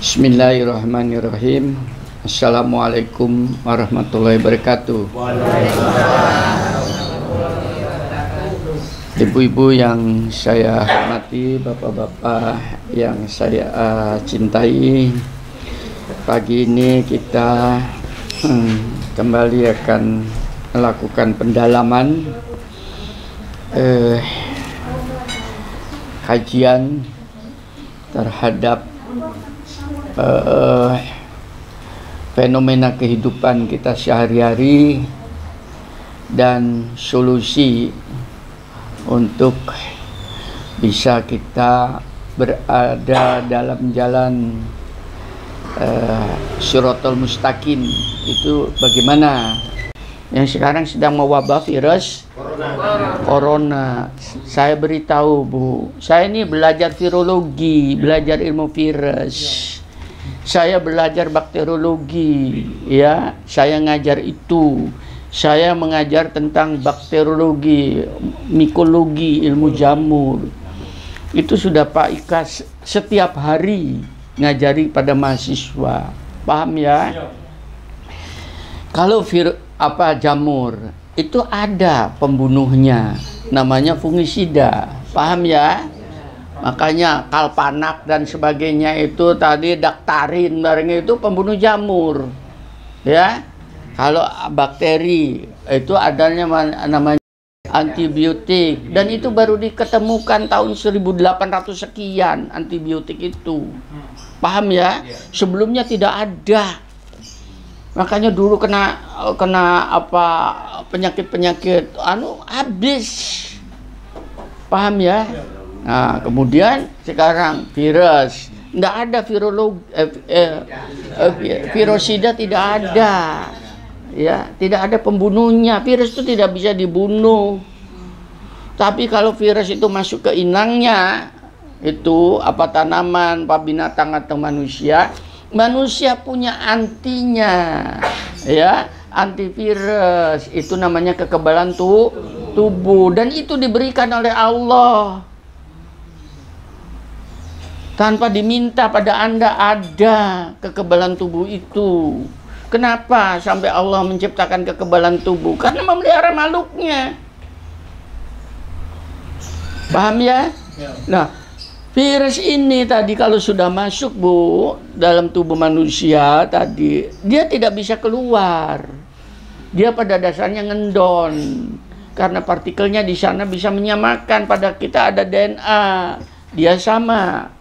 Bismillahirrahmanirrahim. Assalamualaikum warahmatullahi wabarakatuh. Ibu-ibu yang saya hormati, bapak-bapak yang saya cintai, pagi ini kita kembali akan melakukan pendalaman kajian terhadap fenomena kehidupan kita sehari-hari dan solusi untuk bisa kita berada dalam jalan Shiratal Mustaqim itu bagaimana. Yang sekarang sedang mewabah virus Corona. Saya beritahu Bu, saya ini belajar virologi, belajar ilmu virus. Saya belajar bakteriologi, ya. Saya ngajar itu. Saya mengajar tentang bakteriologi, mikologi, ilmu jamur. Itu sudah Pak Ika setiap hari ngajari pada mahasiswa. Paham ya? Kalau jamur itu ada pembunuhnya, namanya fungisida. Paham ya? Makanya kalpanak dan sebagainya itu tadi, daktarin bareng itu pembunuh jamur. Ya. Kalau bakteri itu adanya namanya antibiotik, dan itu baru diketemukan tahun 1800 sekian antibiotik itu. Paham ya? Sebelumnya tidak ada. Makanya dulu kena penyakit habis. Paham ya? Nah, kemudian sekarang virus, tidak ada virusida, tidak ada. Ya, tidak ada pembunuhnya. Virus itu tidak bisa dibunuh. Tapi kalau virus itu masuk ke inangnya, itu tanaman, binatang atau manusia, manusia punya antinya, ya, antivirus. Itu namanya kekebalan tubuh, dan itu diberikan oleh Allah tanpa diminta pada Anda. Ada kekebalan tubuh itu. Kenapa sampai Allah menciptakan kekebalan tubuh? Karena memelihara makhluknya. Paham ya? Nah, virus ini tadi kalau sudah masuk Bu dalam tubuh manusia tadi, dia tidak bisa keluar. Dia pada dasarnya ngendon. Karena partikelnya di sana bisa menyamakan, pada kita ada DNA. Dia sama.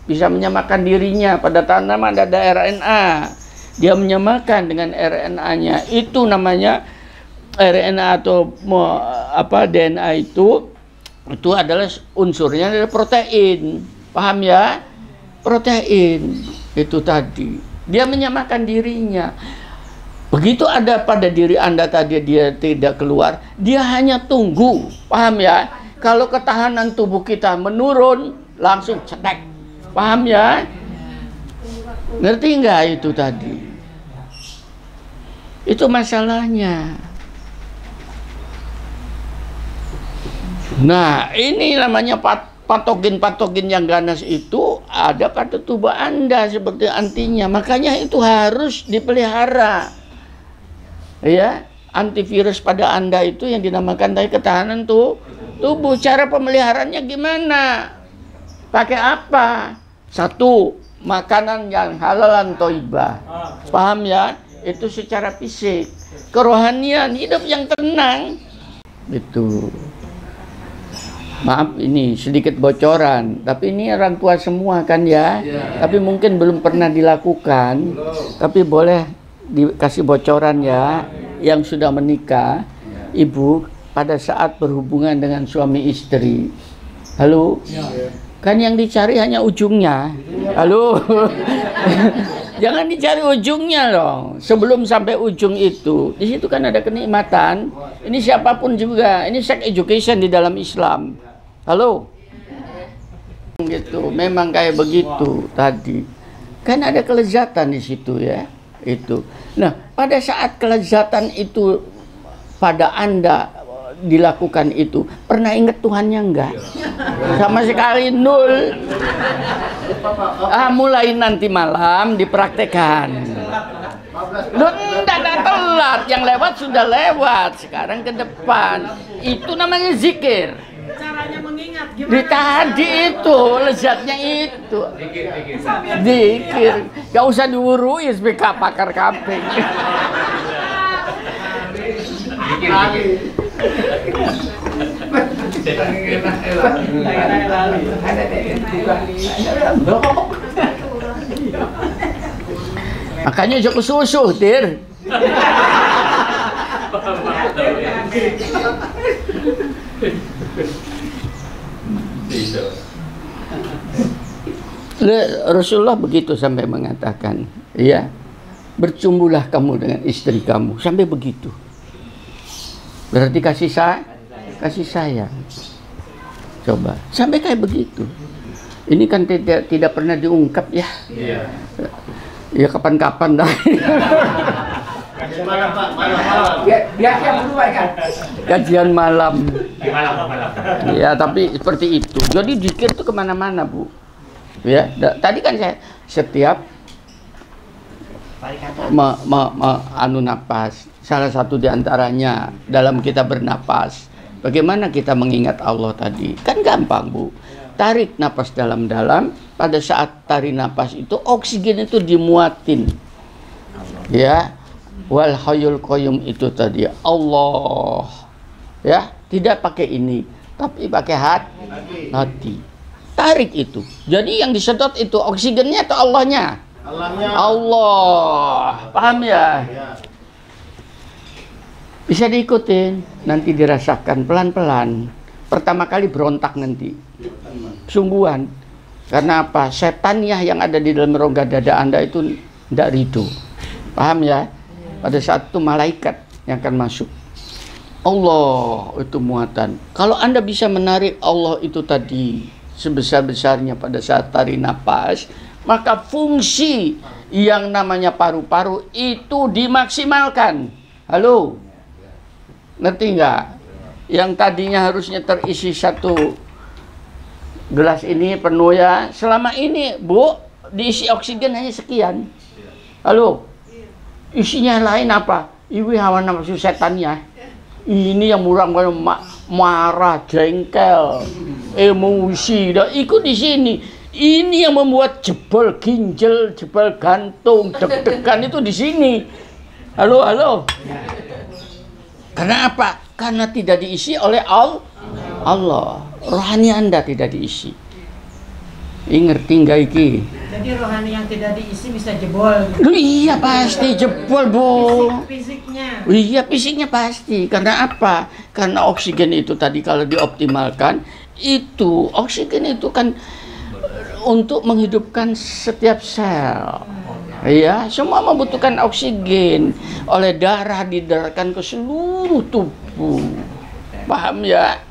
Bisa menyamakan dirinya, pada tanaman ada RNA. Dia menyamakan dengan RNA-nya. Itu namanya RNA atau DNA itu adalah unsurnya adalah protein. Paham ya? Protein itu tadi. Dia menyamakan dirinya. Begitu ada pada diri Anda tadi dia tidak keluar, dia hanya tunggu. Paham ya? Kalau ketahanan tubuh kita menurun, langsung cetek. Paham ya? Ngerti nggak itu tadi? Itu masalahnya. Nah, ini namanya patogen yang ganas itu ada pada tubuh Anda seperti antinya. Makanya itu harus dipelihara. Ya, antivirus pada Anda itu yang dinamakan tadi ketahanan tubuh. Cara pemeliharaannya gimana? Pakai apa? Satu, makanan yang halal dan thayyibah. Paham ya? Itu secara fisik. Kerohanian, hidup yang tenang. Itu. Maaf ini sedikit bocoran, tapi ini orang tua semua kan ya. Tapi mungkin belum pernah dilakukan. Tapi boleh dikasih bocoran ya. Yang sudah menikah, ibu pada saat berhubungan dengan suami istri. Halo? Kan yang dicari hanya ujungnya. Halo? Jangan dicari ujungnya dong. Sebelum sampai ujung itu, di situ kan ada kenikmatan. Ini siapapun juga. Ini sex education di dalam Islam. Halo? Gitu. Memang kayak begitu tadi. Kan ada kelezatan di situ ya. Itu. Nah, pada saat kelezatan itu pada Anda dilakukan itu, pernah ingat Tuhannya enggak? Sama sekali nol. Mulai nanti malam dipraktekkan. Loh, enggak telat, yang lewat sudah lewat, sekarang ke depan. Itu namanya zikir. Caranya mengingat gimana? Di tadi itu, lezatnya itu. Zikir. Gak usah diurui sebagai pakar kambing. Makanya joko susu, Tir. Rasulullah begitu sampai mengatakan, ya, bercumbulah kamu dengan istri kamu, sampai begitu. Berarti kasih sayang. Coba, sampai kayak begitu. Ini kan tidak pernah diungkap ya. Ya kapan-kapan dah. Malam, Pak. Malam. Biasa berdua kan. Kajian malam. Malam. Ya, tapi seperti itu. Jadi zikir itu kemana-mana, Bu. Ya, tadi kan saya setiap anu napas. Salah satu diantaranya dalam kita bernapas. Bagaimana kita mengingat Allah tadi? Kan gampang, Bu. Tarik napas dalam-dalam. Pada saat tarik napas itu oksigen itu dimuatin. Ya. Wal hayyul qayyum itu tadi Allah. Ya, tidak pakai ini, tapi pakai hati. Tarik itu. Jadi yang disedot itu oksigennya atau Allahnya? Allahnya. Allah. Paham ya? Bisa diikutin, nanti dirasakan pelan-pelan. Pertama kali berontak nanti. Sungguhan. Karena apa? Setaniah yang ada di dalam rongga dada Anda itu tidak ridho. Paham ya? Pada saat itu malaikat yang akan masuk. Allah itu muatan. Kalau Anda bisa menarik Allah itu tadi sebesar-besarnya pada saat tarik napas, maka fungsi yang namanya paru-paru itu dimaksimalkan. Halo? Ngerti nggak? Yang tadinya harusnya terisi satu gelas ini penuh ya. Selama ini, Bu, diisi oksigen hanya sekian. Halo? Isinya lain apa? Iwi hawa nafsu setannya. Ini yang murang marah, jengkel, emosi. Dah ikut di sini. Ini yang membuat jebol ginjal, jebol gantung, deg-degan itu di sini. Halo. Karena apa? Karena tidak diisi oleh Allah. Rohani Anda tidak diisi. Ngerti nggak iki? Jadi rohani yang tidak diisi bisa jebol. Iya pasti jebol, Bu. Fisiknya. Iya fisiknya pasti. Karena apa? Karena oksigen itu tadi kalau dioptimalkan, itu oksigen itu kan untuk menghidupkan setiap sel. Iya, semua membutuhkan oksigen. Oleh darah didarahkan ke seluruh tubuh. Paham ya?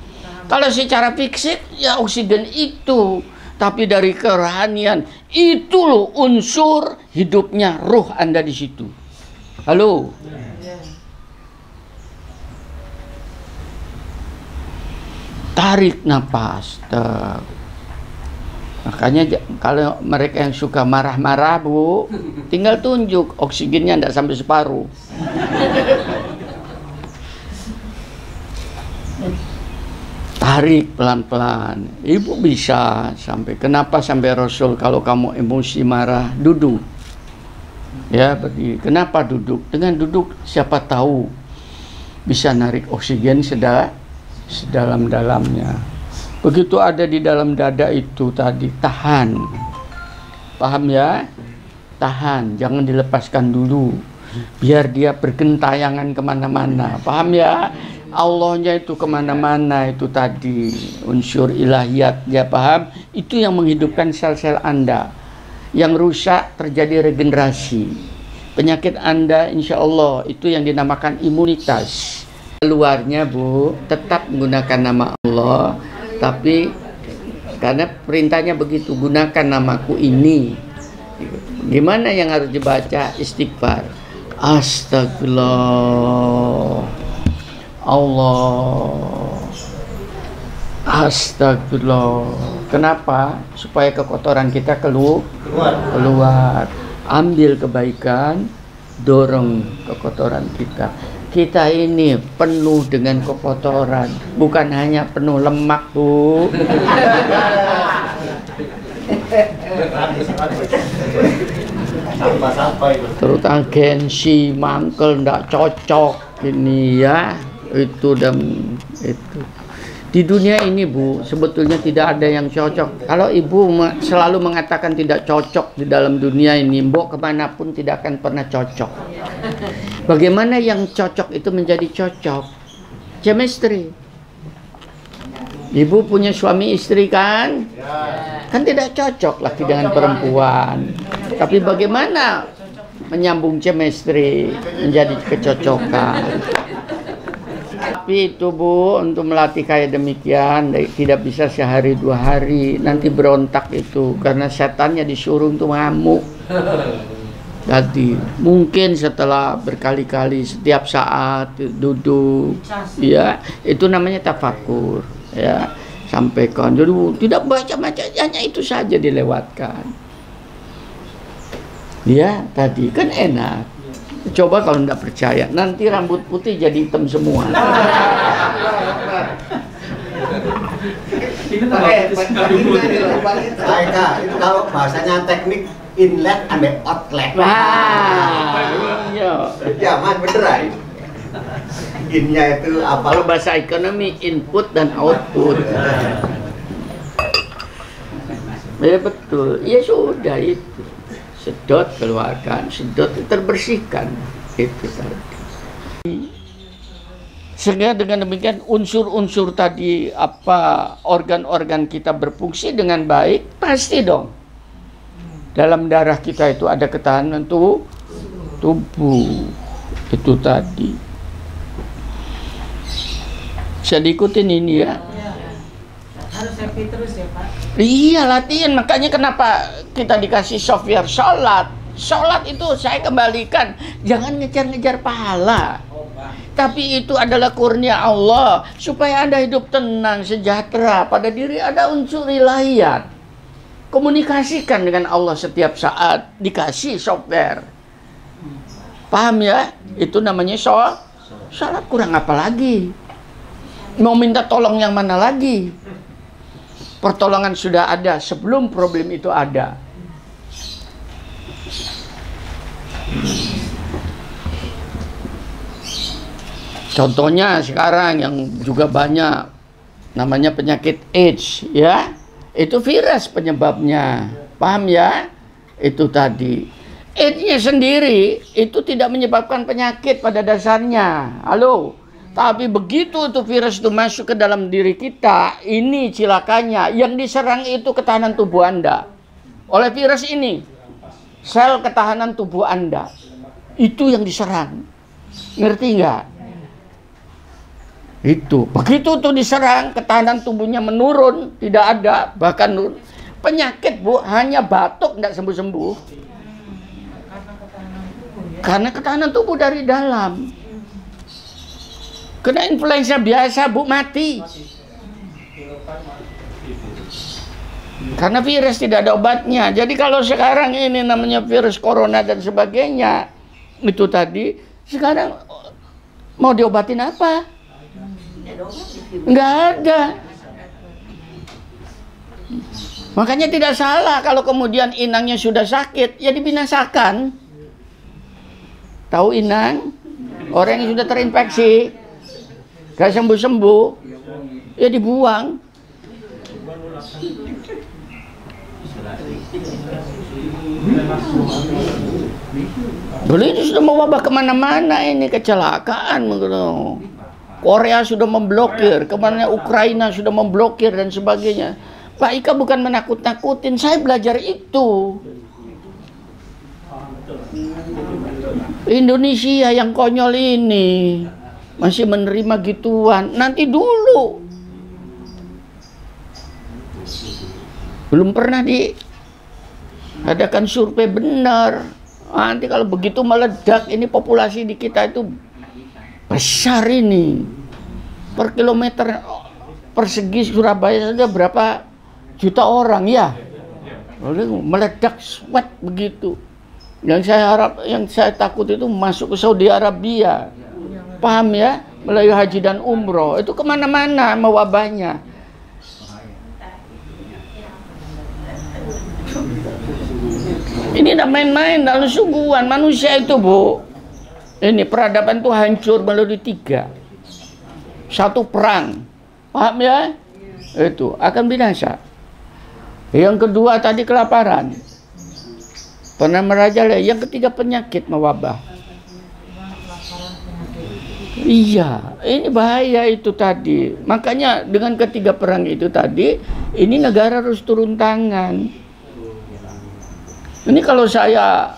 Kalau secara fisik ya oksigen itu. Tapi dari kerohanian itu loh unsur hidupnya ruh Anda di situ. Halo. Tarik napas. Makanya kalau mereka yang suka marah-marah, Bu, tinggal tunjuk oksigennya tidak sampai separuh. Tarik pelan-pelan. Ibu bisa sampai. Kenapa sampai Rasul kalau kamu emosi marah duduk? Ya berdiri. Kenapa duduk? Dengan duduk siapa tahu bisa narik oksigen sedalam-dalamnya. Begitu ada di dalam dada itu tadi tahan. Paham ya? Tahan. Jangan dilepaskan dulu. Biar dia bergentayangan kemana-mana. Paham ya? Allahnya itu kemana-mana itu tadi unsur ilahiyat ya paham itu yang menghidupkan sel-sel Anda yang rusak terjadi regenerasi penyakit Anda insya Allah itu yang dinamakan imunitas luarnya Bu tetap menggunakan nama Allah tapi karena perintahnya begitu gunakan namaku ini gimana yang harus dibaca istighfar astagfirullah Allah Astagfirullah. Kenapa? Supaya kekotoran kita keluar. Ambil kebaikan, dorong kekotoran kita. Kita ini penuh dengan kekotoran, bukan hanya penuh lemak, Bu. Terutama gengsi, mangkel, ndak cocok ini ya. Itu dan itu. Di dunia ini, Bu, sebetulnya tidak ada yang cocok. Kalau Ibu selalu mengatakan tidak cocok di dalam dunia ini, Mbok kemanapun tidak akan pernah cocok. Bagaimana yang cocok itu menjadi cocok? Chemistry. Ibu punya suami istri kan? Kan tidak cocok laki dengan perempuan. Tapi bagaimana menyambung chemistry menjadi kecocokan? Tapi itu, Bu, untuk melatih kayak demikian tidak bisa sehari 2 hari, nanti berontak itu karena setannya disuruh untuk ngamuk. Jadi mungkin setelah berkali-kali setiap saat duduk, ya itu namanya tafakur, ya sampaikan. Jadi tidak baca-baca, hanya itu saja dilewatkan. Ya tadi kan enak. Coba kalau tidak percaya, nanti rambut putih jadi hitam semua. Itu kalau bahasanya teknik inlet ambil outlet. Iya. Ya mas beneran. Innya itu apa? Kalau bahasa ekonomi input dan output. Ya betul. Ya sudah itu. Sedot keluarkan, sedot terbersihkan, itu tadi. Sehingga dengan demikian unsur-unsur tadi apa organ-organ kita berfungsi dengan baik, pasti dong. Dalam darah kita itu ada ketahanan tubuh, itu tadi. Bisa diikutin ini ya. Harus happy terus ya Pak. Iya latihan, makanya kenapa kita dikasih software sholat. Sholat itu saya kembalikan, jangan ngejar-ngejar pahala. Tapi itu adalah kurnia Allah supaya Anda hidup tenang, sejahtera. Pada diri ada unsur ilahiyat. Komunikasikan dengan Allah setiap saat, dikasih software. Paham ya? Itu namanya sholat, kurang apa lagi? Mau minta tolong yang mana lagi? Pertolongan sudah ada sebelum problem itu ada. Contohnya sekarang yang juga banyak namanya penyakit AIDS, ya. Itu virus penyebabnya. Paham ya? Itu tadi. AIDS-nya sendiri itu tidak menyebabkan penyakit pada dasarnya. Halo. Tapi begitu itu virus itu masuk ke dalam diri kita, ini cilakanya. Yang diserang itu ketahanan tubuh Anda. Oleh virus ini, sel ketahanan tubuh Anda. Itu yang diserang. Ngerti nggak? Itu. Begitu itu diserang, ketahanan tubuhnya menurun, tidak ada. Bahkan penyakit, Bu, hanya batuk tidak sembuh-sembuh. Karena ketahanan tubuh dari dalam. Kena influenza biasa, Bu, mati. Karena virus tidak ada obatnya. Jadi kalau sekarang ini namanya virus corona dan sebagainya, itu tadi, sekarang mau diobatin apa? Nggak ada. Makanya tidak salah kalau kemudian inangnya sudah sakit, ya dibinasakan. Tahu inang? Orang yang sudah terinfeksi, gak sembuh-sembuh, ya dibuang. Dulu ini sudah mewabah kemana-mana, ini kecelakaan. Korea sudah memblokir, kemana Ukraina sudah memblokir dan sebagainya. Pak Ika bukan menakut-nakutin, saya belajar itu. Indonesia yang konyol ini masih menerima gituan. Nanti dulu belum pernah diadakan survei benar. Nanti kalau begitu meledak, ini populasi di kita itu besar ini, per kilometer persegi Surabaya saja berapa juta orang ya. Lalu meledak sweat begitu. Yang saya takut itu masuk ke Saudi Arabia. Paham ya? Melalui haji dan umroh itu kemana-mana mewabahnya. Ini tidak main-main, lalu sungguhan manusia itu, Bu. Ini peradaban itu hancur melalui 3. 1 perang, paham ya? Itu akan binasa. Yang kedua tadi kelaparan, pernah merajalela. Yang ketiga penyakit mewabah. Iya, ini bahaya itu tadi. Makanya dengan ketiga perang itu tadi, ini negara harus turun tangan. Ini kalau saya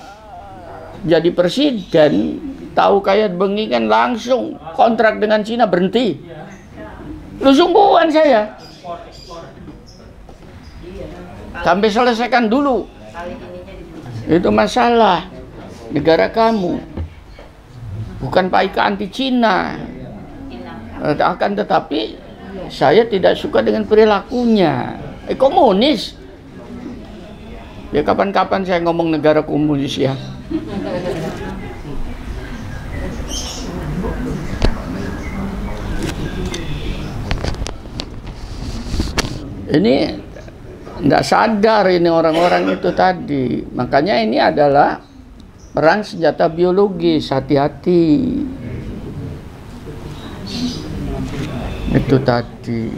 jadi presiden, tahu kayak bengi kan langsung kontrak dengan Cina berhenti. Lu sungguhan saya. Sampai selesaikan dulu. Itu masalah negara kamu. Bukan Pak Ika anti Cina. Akan tetapi saya tidak suka dengan perilakunya. Komunis. Ya kapan-kapan saya ngomong negara komunis ya. Ini tidak sadar ini orang-orang itu tadi. Makanya ini adalah perang senjata biologis. Hati-hati. Itu tadi.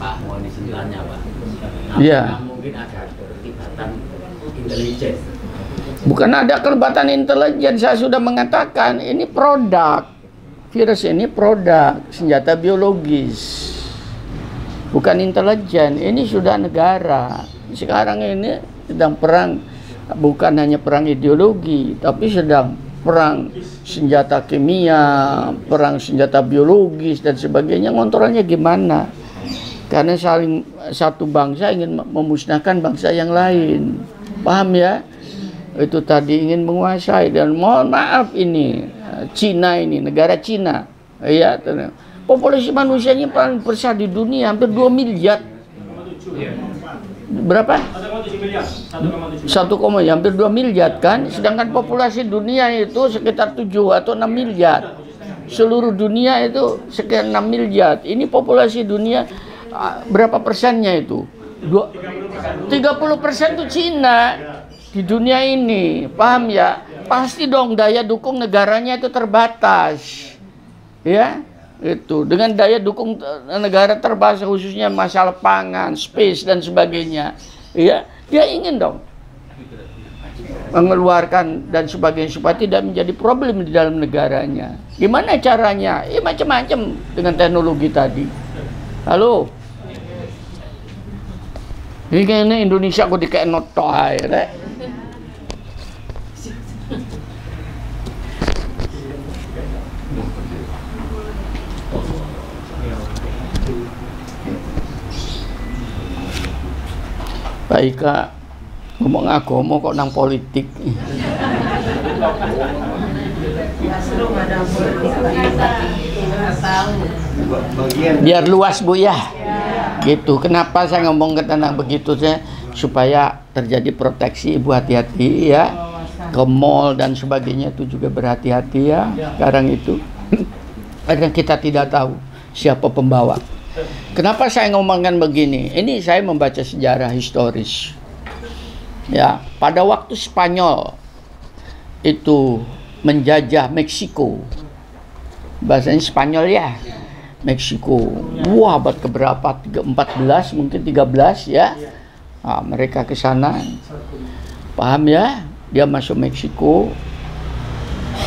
Pak, mau disentuhannya Pak. Iya. Mungkin ada keterlibatan intelijen. Bukan ada kelibatan intelijen, saya sudah mengatakan ini produk. Virus ini produk senjata biologis. Bukan intelijen, ini sudah negara. Sekarang ini sedang perang, bukan hanya perang ideologi, tapi sedang perang senjata kimia, perang senjata biologis dan sebagainya. Ngontrolnya gimana? Karena saling satu bangsa ingin memusnahkan bangsa yang lain. Paham ya? Itu tadi ingin menguasai. Dan mohon maaf ini Cina ini, negara Cina ya, populasi manusianya paling besar di dunia, hampir 2 miliar. Berapa? 1,7 hampir 2 miliar kan. Sedangkan populasi dunia itu sekitar 7 atau 6 miliar. Seluruh dunia itu sekitar 6 miliar. Ini populasi dunia berapa persennya itu? 30% itu Cina di dunia ini. Paham ya? Pasti dong daya dukung negaranya itu terbatas. Ya, itu dengan daya dukung negara terbatas, khususnya masalah pangan, space dan sebagainya. Ya, dia ingin dong mengeluarkan dan sebagainya supaya tidak menjadi problem di dalam negaranya. Gimana caranya? Ya macam-macam dengan teknologi tadi. Halo. Ini kayaknya Indonesia kok dikayak notoy, rek. Pak Ika ngomong agama kok nang politik. Biar luas Bu ya. Gitu. Kenapa saya ngomong tentang begitu saya supaya terjadi proteksi. Ibu hati-hati ya. Ke mall dan sebagainya itu juga berhati-hati ya. Sekarang itu karena kita tidak tahu siapa pembawa. Kenapa saya ngomongkan begini? Ini saya membaca sejarah historis. Ya, pada waktu Spanyol itu menjajah Meksiko. Bahasanya Spanyol ya. Meksiko. Wah, abad keberapa? 14 mungkin 13 ya. Nah, mereka ke sana. Paham ya? Dia masuk Meksiko.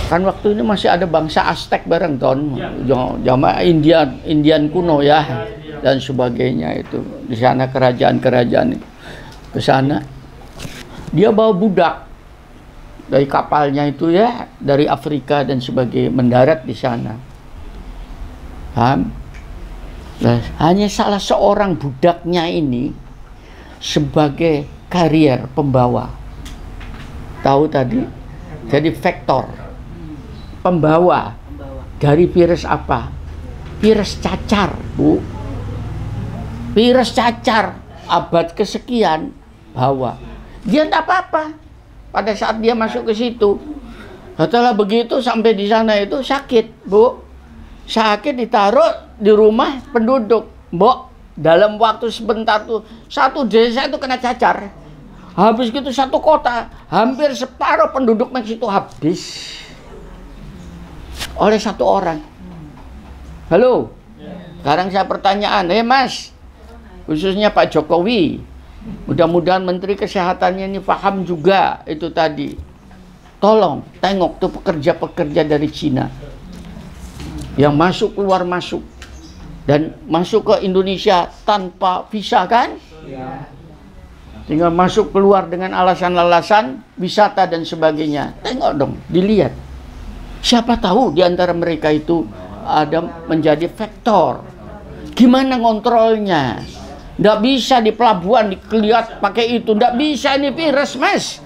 Kan waktu ini masih ada bangsa Aztec bareng Ton, zaman Indian kuno ya dan sebagainya itu. Di sana kerajaan-kerajaan itu ke sana. Dia bawa budak dari kapalnya itu ya, dari Afrika dan sebagainya, mendarat di sana. Paham? Nah, hanya salah seorang budaknya ini sebagai karier pembawa. Tahu tadi? Jadi vektor pembawa dari virus apa? Virus cacar, Bu. virus cacar abad kesekian bawa. Dia tidak apa-apa pada saat dia masuk ke situ. Setelah begitu sampai di sana itu sakit, Bu. Sakit ditaruh di rumah penduduk. Mbok, dalam waktu sebentar tuh satu desa itu kena cacar. Habis gitu satu kota, hampir separuh penduduknya situ habis oleh satu orang. Halo. Sekarang saya pertanyaan, Mas, khususnya Pak Jokowi, mudah-mudahan Menteri Kesehatannya ini paham juga itu tadi. Tolong tengok tuh pekerja-pekerja dari Cina yang masuk keluar masuk dan masuk ke Indonesia tanpa visa kan? Tinggal masuk keluar dengan alasan-alasan wisata dan sebagainya. Tengok dong, dilihat. Siapa tahu di antara mereka itu ada menjadi vektor. Gimana ngontrolnya? Nggak bisa di pelabuhan dilihat pakai itu. Nggak bisa, ini virus, Mas.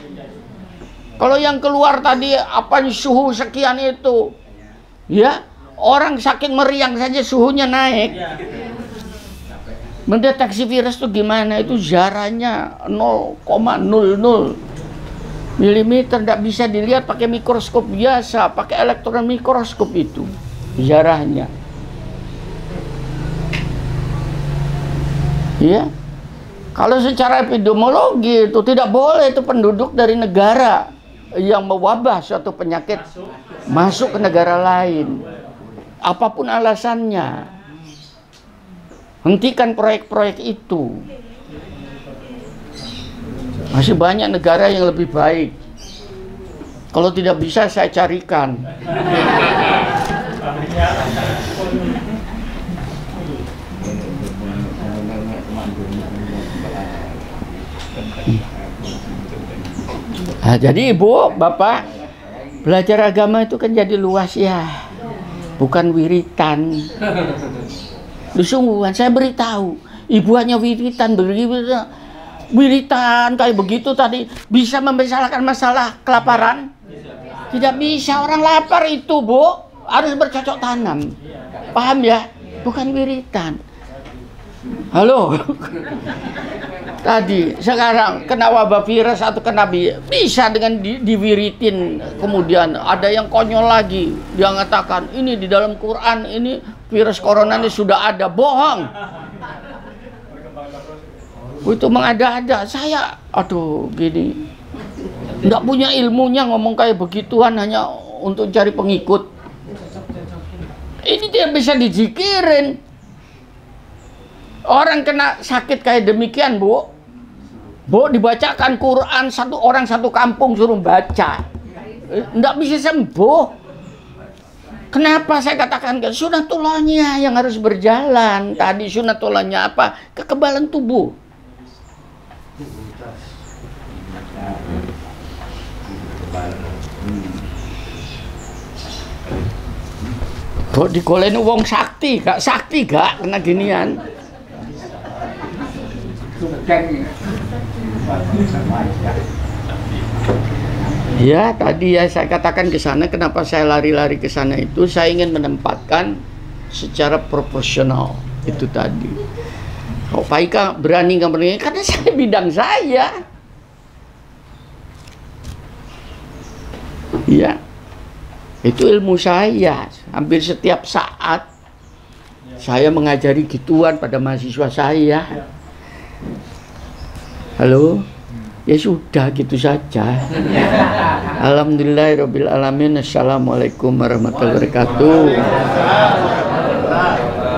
Kalau yang keluar tadi apa suhu sekian itu, ya orang sakit meriang saja suhunya naik. Mendeteksi virus itu gimana? Itu jaraknya 0,00 milimeter, tidak bisa dilihat pakai mikroskop biasa, pakai elektron mikroskop itu jaraknya. Ya, kalau secara epidemiologi itu tidak boleh itu penduduk dari negara yang mewabah suatu penyakit masuk ke negara lain, apapun alasannya. Hentikan proyek-proyek itu. Masih banyak negara yang lebih baik. Kalau tidak bisa saya carikan. Nah, jadi Ibu, Bapak, belajar agama itu kan jadi luas ya, bukan wiritan. Sungguhan saya beritahu, Ibu hanya wiritan, wiritan kayak begitu tadi bisa membicarakan masalah kelaparan? Tidak bisa, orang lapar itu Bu harus bercocok tanam, paham ya? Bukan wiritan. Halo. Tadi, sekarang kena wabah virus atau kena bisa dengan diwiritin. Kemudian ada yang konyol lagi, dia mengatakan ini di dalam Quran ini virus corona ini sudah ada. Bohong. Itu mengada-ada. Saya aduh gini, nggak punya ilmunya ngomong kayak begituan hanya untuk cari pengikut. Ini tidak bisa dizikirin. Orang kena sakit kayak demikian, Bu, dibacakan Quran satu orang satu kampung suruh baca, nggak bisa sembuh. Kenapa saya katakan sunatullahnya yang harus berjalan? Tadi sunatullahnya apa? Kekebalan tubuh. Kok digoleni wong sakti gak kena ginian. Ya, tadi ya saya katakan ke sana, kenapa saya lari-lari ke sana itu saya ingin menempatkan secara proporsional itu tadi. Kok Pak Ika berani nggak berani? Karena saya bidang saya. Ya, itu ilmu saya. Hampir setiap saat saya mengajari gituan pada mahasiswa saya. Halo, ya sudah gitu saja. Alhamdulillahirabbil alamin. Assalamualaikum warahmatullahi wabarakatuh.